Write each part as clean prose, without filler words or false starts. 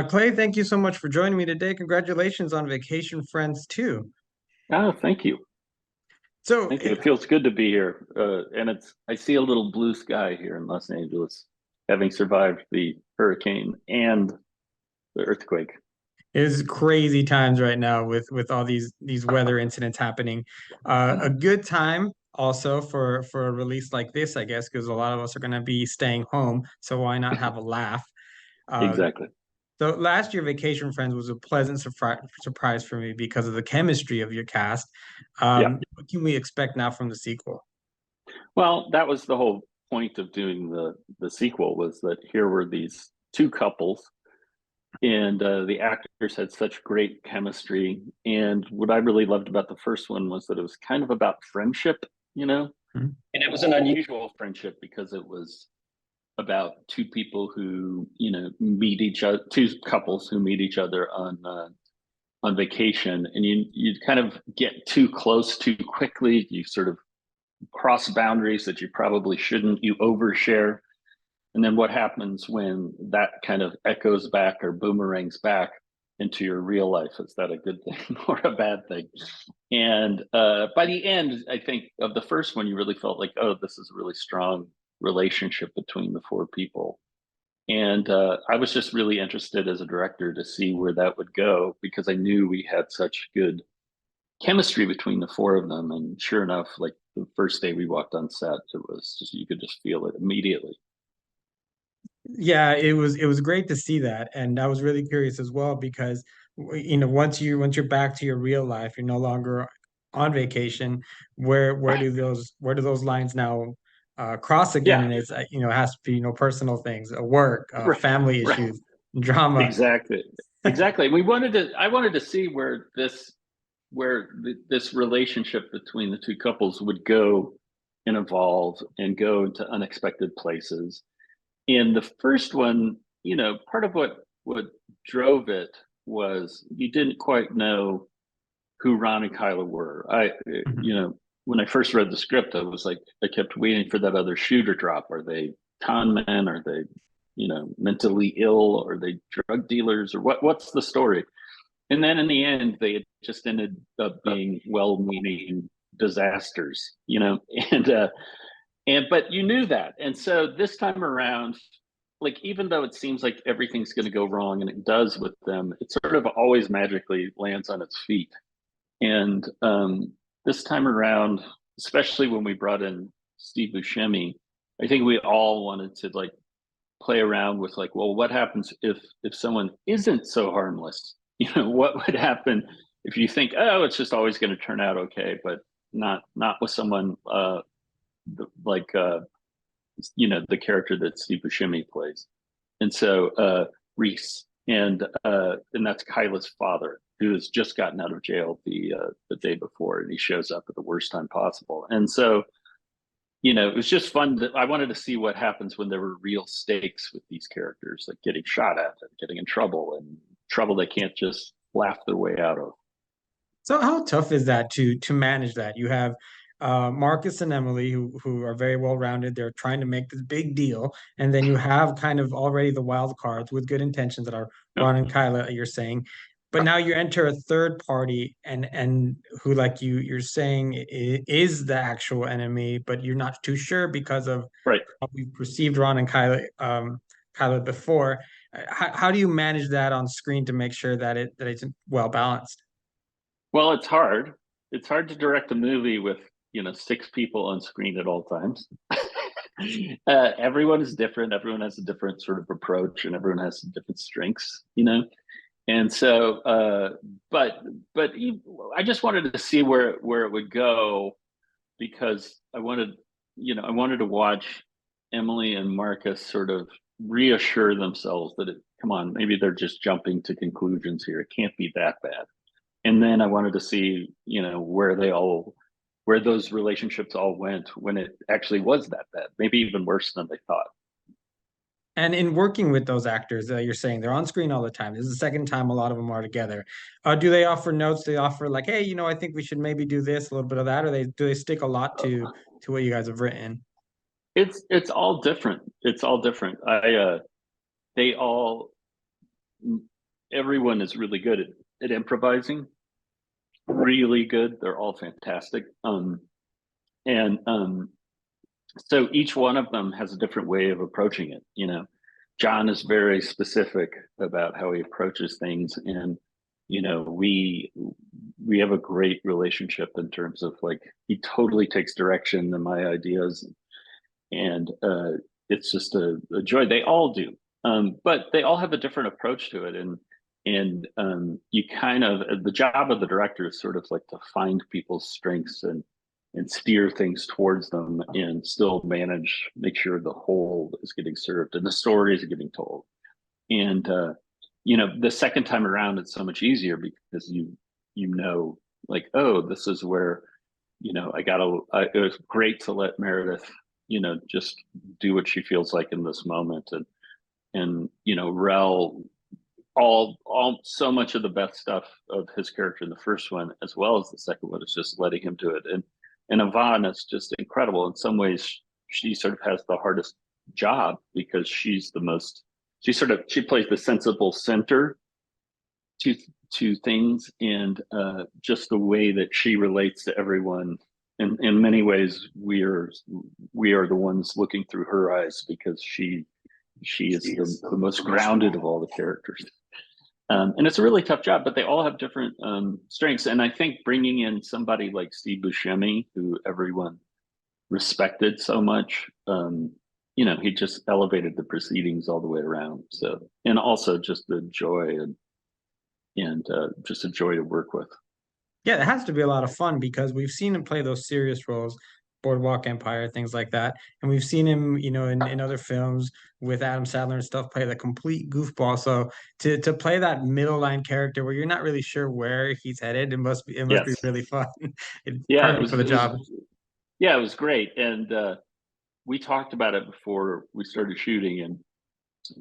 Clay, thank you so much for joining me today. Congratulations on Vacation Friends 2. Oh, thank you. So, Thank you. It feels good to be here. And I see a little blue sky here in Los Angeles, having survived the hurricane and the earthquake. it's crazy times right now with all these weather incidents happening. A good time also for a release like this, I guess, because a lot of us are going to be staying home. So why not have a laugh? Uh, Exactly. so last year, Vacation Friends was a pleasant surprise for me because of the chemistry of your cast. Yeah. What can we expect now from the sequel? Well, that was the whole point of doing the sequel was that here were these two couples and the actors had such great chemistry. And what I really loved about the first one was that it was kind of about friendship, you know, Mhm. and it was an unusual friendship because it was about two people who meet each other, two couples who meet each other on vacation, and you kind of get too close too quickly. You sort of cross boundaries that you probably shouldn't. You overshare, and then what happens when that kind of echoes back or boomerangs back into your real life? Is that a good thing or a bad thing? And by the end, I think of the first one, you really felt like, oh, this is a really strong relationship between the four people. And I was just really interested as a director to see where that would go because I knew we had such good chemistry between the four of them. And sure enough, like the first day we walked on set, it was just, you could just feel it immediately. Yeah, it was great to see that, and I was really curious as well because once you're back to your real life, you're no longer on vacation. Where do those lines now cross again? Yeah, And it's it has to be personal things, work, right, family right. issues, drama. Exactly. Exactly. I wanted to see where this relationship between the two couples would go and evolve and go into unexpected places. In the first one, part of what drove it was you didn't quite know who Ron and Kyla were. When I first read the script, I was like, I kept waiting for that other shoe to drop. Are they con men? Are they, mentally ill? Are they drug dealers? Or what's the story? And then in the end, they just ended up being well-meaning disasters, and but you knew that. And so this time around, like even though it seems like everything's going to go wrong, and it does with them, it sort of always magically lands on its feet. And this time around, especially when we brought in Steve Buscemi, I think we all wanted to like play around with like, well, what happens if someone isn't so harmless? What would happen if you think, oh, it's just always going to turn out okay, but not with someone like the character that Steve Buscemi plays. And so Reese, and that's Kyla's father, who has just gotten out of jail the day before, and he shows up at the worst time possible. And so it was just fun. I wanted to see what happens when there were real stakes with these characters, like getting shot at and getting in trouble, and trouble they can't just laugh their way out of. So how tough is that to manage that? You have Marcus and Emily who are very well rounded. They're trying to make this big deal, and then you have kind of already the wild cards with good intentions that are Yep. Ron and Kyla. You're saying, but now you enter a third party and who like you're saying is the actual enemy, but you're not too sure because of Right. how we perceived Ron and Kyla before. How do you manage that on screen to make sure that it's well balanced? Well, it's hard. It's hard to direct a movie with six people on screen at all times. Everyone is different. Everyone has a different sort of approach, and everyone has different strengths. And so, but I just wanted to see where it would go because I wanted to watch Emily and Marcus sort of reassure themselves that come on, maybe they're just jumping to conclusions here. It can't be that bad. And then I wanted to see, where those relationships all went when it actually was that bad, maybe even worse than they thought. And in working with those actors, you're saying they're on screen all the time. This is the second time a lot of them are together. Do they offer notes? They offer like, hey, I think we should maybe do this, a little bit of that, or do they stick a lot to what you guys have written? It's all different. It's all different. They all everyone is really good at improvising, really good. They're all fantastic. And so each one of them has a different way of approaching it. John is very specific about how he approaches things, and we have a great relationship in terms of like he totally takes direction in my ideas, and it's just a joy. They all do, but they all have a different approach to it, and you kind of the job of the director is sort of like to find people's strengths and steer things towards them and still make sure the whole is getting served and the stories are getting told. And the second time around it's so much easier because like, oh, this is where it was great to let Meredith just do what she feels like in this moment. And Rel, all so much of the best stuff of his character in the first one as well as the second one is just letting him do it. And Yvonne is just incredible. In some ways, she sort of has the hardest job because she plays the sensible center to things, and just the way that she relates to everyone. In many ways, we are the ones looking through her eyes because she is the most grounded of all the characters. And it's a really tough job, but they all have different strengths. And I think bringing in somebody like Steve Buscemi, who everyone respected so much, he just elevated the proceedings all the way around. So, and also just the joy and just a joy to work with. Yeah, it has to be a lot of fun because we've seen him play those serious roles, Boardwalk Empire, things like that. And we've seen him, in other films with Adam Sandler and stuff, play the complete goofball. So to play that middle line character where you're not really sure where he's headed, it must be Yes. really fun. It's Yeah, perfect for the job. yeah, it was great. And we talked about it before we started shooting, and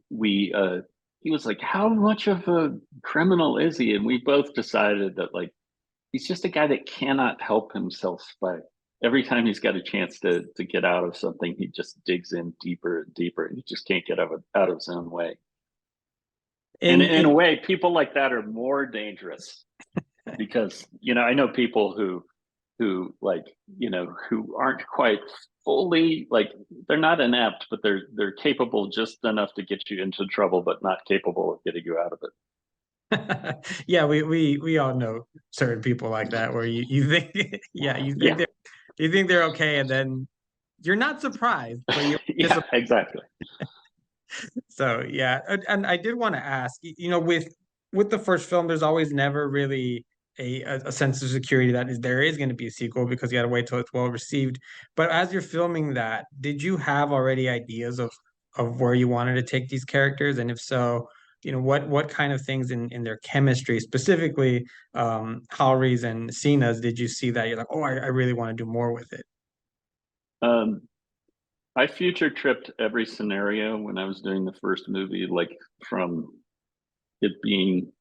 we he was like, how much of a criminal is he? And we both decided that like he's just a guy that cannot help himself, but every time he's got a chance to get out of something, he just digs in deeper and deeper, and he just can't get out of his own way. And In in a in way, people like that are more dangerous because I know people who like who aren't quite fully like they're not inept, but they're capable just enough to get you into trouble, but not capable of getting you out of it. yeah, we all know certain people like that where you think yeah, Yeah, you think they're okay, and then you're not surprised, but you're yeah, disappointed. exactly. So yeah, and I did want to ask, with the first film, there's always never really a sense of security that there is going to be a sequel because you got to wait till it's well received. But as you're filming that, did you have already ideas of where you wanted to take these characters, and if so, what kind of things in their chemistry, specifically Howry's and Cena's, did you see that you're like, oh, I really want to do more with it? Um, I future tripped every scenario when I was doing the first movie, like from it being.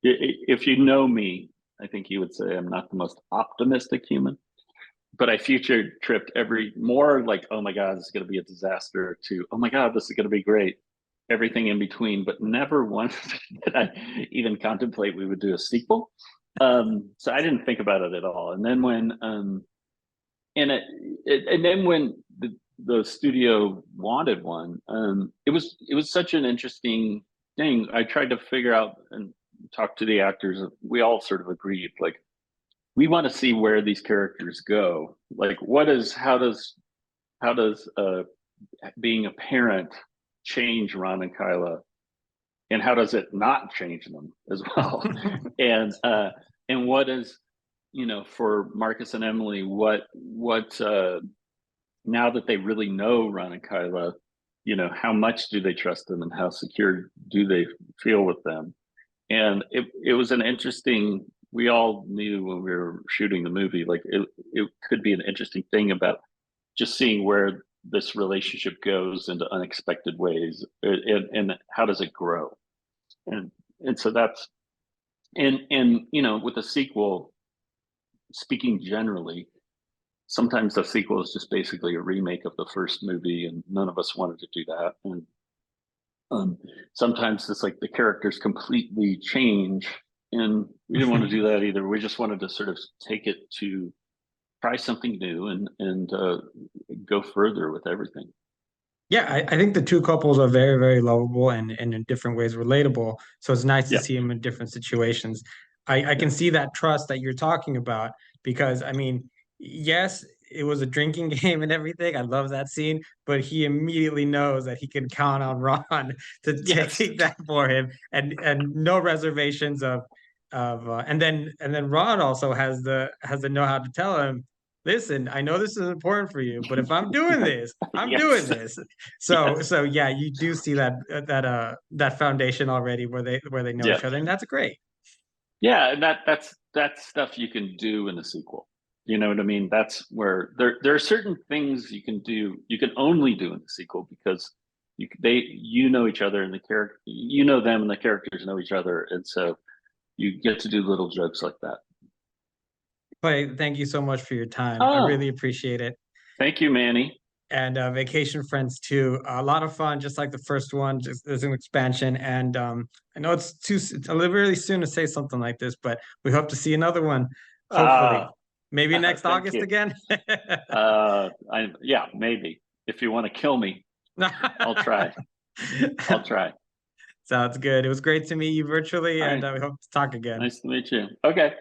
If you know me, I think you would say I'm not the most optimistic human, but I future tripped every more like, oh my God, this is going to be a disaster to, oh my God, this is going to be great. Everything in between, but never once did I even contemplate we would do a sequel. So I didn't think about it at all. And then when the studio wanted one, it was such an interesting thing. I tried to figure out and talk to the actors. We all sort of agreed, like, we want to see where these characters go. Like, how does being a parent change Ron and Kyla, and how does it not change them as well? And what is, for Marcus and Emily, what now that they really know Ron and Kyla, how much do they trust them and how secure do they feel with them? And it was an interesting, we all knew when we were shooting the movie, like it could be an interesting thing about just seeing where this relationship goes into unexpected ways, and how does it grow? And so that's, and with a sequel, speaking generally, sometimes the sequel is just basically a remake of the first movie, and none of us wanted to do that. Um, Sometimes it's like the characters completely change, and we didn't want to do that either. We just wanted to sort of take it to try something new and go further with everything. Yeah, I think the two couples are very, very lovable and in different ways relatable. So it's nice to Yeah, see them in different situations. I yeah, can see that trust that you're talking about because I mean, yes, it was a drinking game and everything. I love that scene, but he immediately knows that he can count on Ron to yes, take that for him and no reservations of and then Ron also has the know how to tell him, listen, I know this is important for you, but if I'm doing this, I'm doing yes, this. So yes, so yeah, you do see that that foundation already where they know yeah, each other, and that's great. yeah. And that's stuff you can do in a sequel. You know what I mean? That's where there are certain things you can do. You can only do in the sequel because you know each other and the character you know them and the characters know each other, and so you get to do little jokes like that. Clay, thank you so much for your time. I really Oh, appreciate it. thank you, Manny. And Vacation Friends too, a lot of fun, just like the first one. Just there's an expansion, and I know it's a little really soon to say something like this, but we hope to see another one, hopefully, Ah, maybe next thank August you. again. Yeah, maybe if you want to kill me, I'll try. I'll try. Sounds good. It was great to meet you virtually, All and right. we hope to talk again. Nice to meet you. Okay.